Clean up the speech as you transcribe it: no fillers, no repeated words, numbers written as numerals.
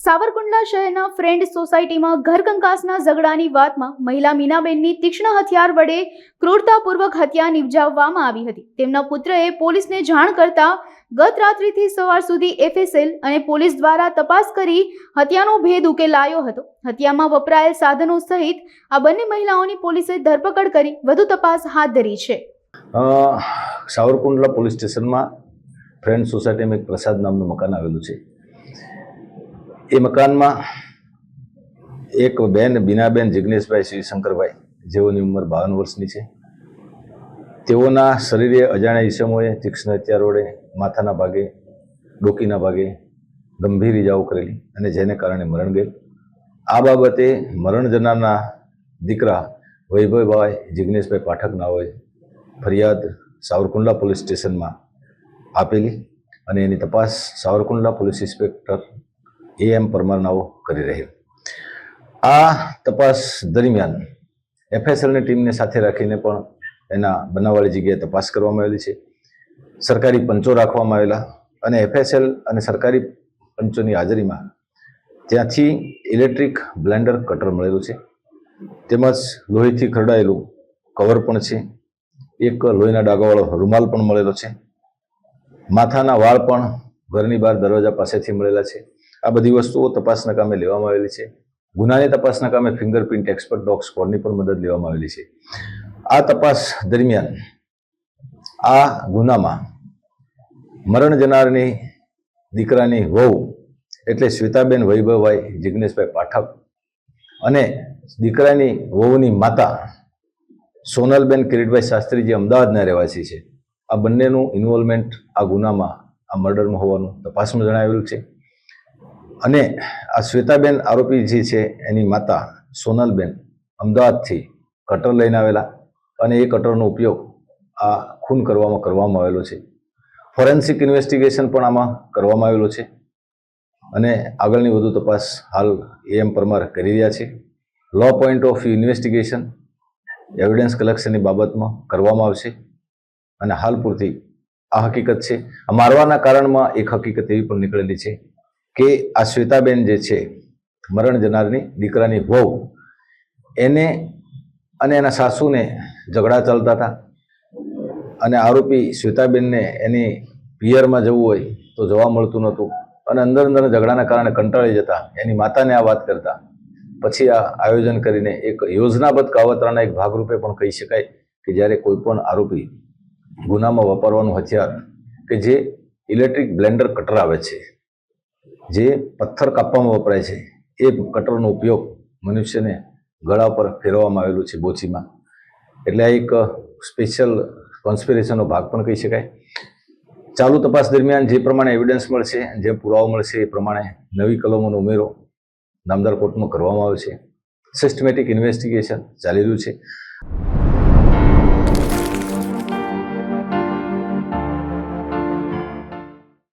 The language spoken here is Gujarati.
સાવરકુંડલા શહેરના ફ્રેન્ડ સોસાયટીમાં ઘરકંકાસના ઝઘડાની વાતમાં મહિલા મીનાબેનની તીક્ષ્ણ હથિયાર વડે ક્રૂરતાપૂર્વક હત્યા નિપજાવવામાં આવી હતી। તેમના પુત્રએ પોલીસને જાણ કરતા ગત રાત્રિથી સવાર સુધી એફએસએલ અને પોલીસ દ્વારા તપાસ કરી હત્યાનો ભેદ ઉકેલાયો હતો। હત્યામાં વપરાયેલ સાધનો સહિત આ બંને મહિલાઓની પોલીસે ધરપકડ કરી વધુ તપાસ હાથ ધરી છે। સાવરકુંડલા પોલીસ સ્ટેશનમાં ફ્રેન્ડ સોસાયટીમાં એક પ્રસાદ નામનું મકાન આવેલું છે। એ મકાનમાં એક બેન બીનાબેન જિગ્નેશભાઈ શિવશંકરભાઈ, જેઓની ઉંમર 52 વર્ષની છે, તેઓના શરીરે અજાણ્યા ઈસમોએ તીક્ષ્ણ હથિયાર વડે માથાના ભાગે, ડોકીના ભાગે ગંભીર ઇજાઓ કરેલી અને જેને કારણે મરણ ગયેલ। આ બાબતે મરણ જનારના દીકરા વૈભવભાઈ જિગ્નેશભાઈ પાઠક નાઓએ ફરિયાદ સાવરકુંડલા પોલીસ સ્ટેશનમાં આપેલી અને એની તપાસ Savarkundla police inspector AM Parmar નાઓ કરી રહેલ। આ તપાસ દરમિયાન એફએસએલની ટીમને સાથે રાખીને પણ એના બનાવવાળી જગ્યાએ તપાસ કરવામાં આવેલી છે। સરકારી પંચો રાખવામાં આવેલા અને એફએસએલ અને સરકારી પંચોની હાજરીમાં ત્યાંથી ઇલેક્ટ્રિક બ્લેન્ડર કટર મળેલું છે, તેમજ લોહીથી ખરડાયેલું કવર પણ છે, એક લોહીના ડાઘાવાળો રૂમાલ પણ મળેલો છે, માથાના વાળ પણ ઘરની બહાર દરવાજા પાસેથી મળેલા છે। આ બધી વસ્તુઓ તપાસના કામે લેવામાં આવેલી છે। ગુનાની તપાસના કામે ફિંગરપ્રિન્ટ એક્સપર્ટ ડોગ સ્ક્વોડની પણ મદદ લેવામાં આવેલી છે। આ તપાસ દરમિયાન આ ગુનામાં મરણ જનારની દીકરાની વહુ એટલે શ્વેતાબેન વૈભવભાઈ જિગ્નેશભાઈ પાઠક અને દીકરાની વહુની માતા સોનલબેન કિરીટભાઈ શાસ્ત્રી, જે અમદાવાદના રહેવાસી છે, આ બંનેનું ઇન્વોલ્વમેન્ટ આ ગુનામાં, આ મર્ડરમાં હોવાનું તપાસમાં જણાવેલું છે। અને આ શ્વેતાબેન આરોપી જે છે એની માતા સોનલબેન અમદાવાદથી કટર લઈને આવેલા અને એ કટરનો ઉપયોગ આ ખૂન કરવામાં આવેલો છે। ફોરેન્સિક ઇન્વેસ્ટિગેશન પણ આમાં કરવામાં આવેલો છે અને આગળની વધુ તપાસ હાલ AM પરમાર કરી રહ્યા છે। લો પોઈન્ટ ઓફ ઇન્વેસ્ટિગેશન એવિડન્સ કલેક્શનની બાબતમાં કરવામાં આવશે અને હાલ પૂરતી આ હકીકત છે। આ મારવાના કારણમાં એક હકીકત એવી પણ નીકળેલી છે કે આ શ્વેતાબેન જે છે મરણ જનારની દીકરાની વહુ, એને અને એના સાસુને ઝઘડા ચાલતા હતા અને આરોપી શ્વેતાબેનને એની પિયરમાં જવું હોય તો જવા મળતું નહોતું અને અંદર ઝઘડાના કારણે કંટાળી જતા એની માતાને આ વાત કરતા પછી આ આયોજન કરીને એક યોજનાબદ્ધ કાવતરાના એક ભાગરૂપે પણ કહી શકાય કે જ્યારે કોઈ પણ આરોપી ગુનામાં વાપરવાનું હથિયાર કે જે ઇલેક્ટ્રિક બ્લેન્ડર કટર આવે છે, જે પથ્થર કાપવામાં વપરાય છે, એ કટરનો ઉપયોગ મનુષ્યને ગળા પર ફેરવવામાં આવેલું છે બોચીમાં, એટલે આ એક સ્પેશિયલ કોન્સ્પિરેશનનો ભાગ પણ કહી શકાય। ચાલુ તપાસ દરમિયાન જે પ્રમાણે એવિડન્સ મળશે, જે પુરાવો મળશે, એ પ્રમાણે નવી કલમોનો ઉમેરો નામદાર કોર્ટમાં કરવામાં આવે છે। સિસ્ટમેટિક ઇન્વેસ્ટિગેશન ચાલી રહ્યું છે।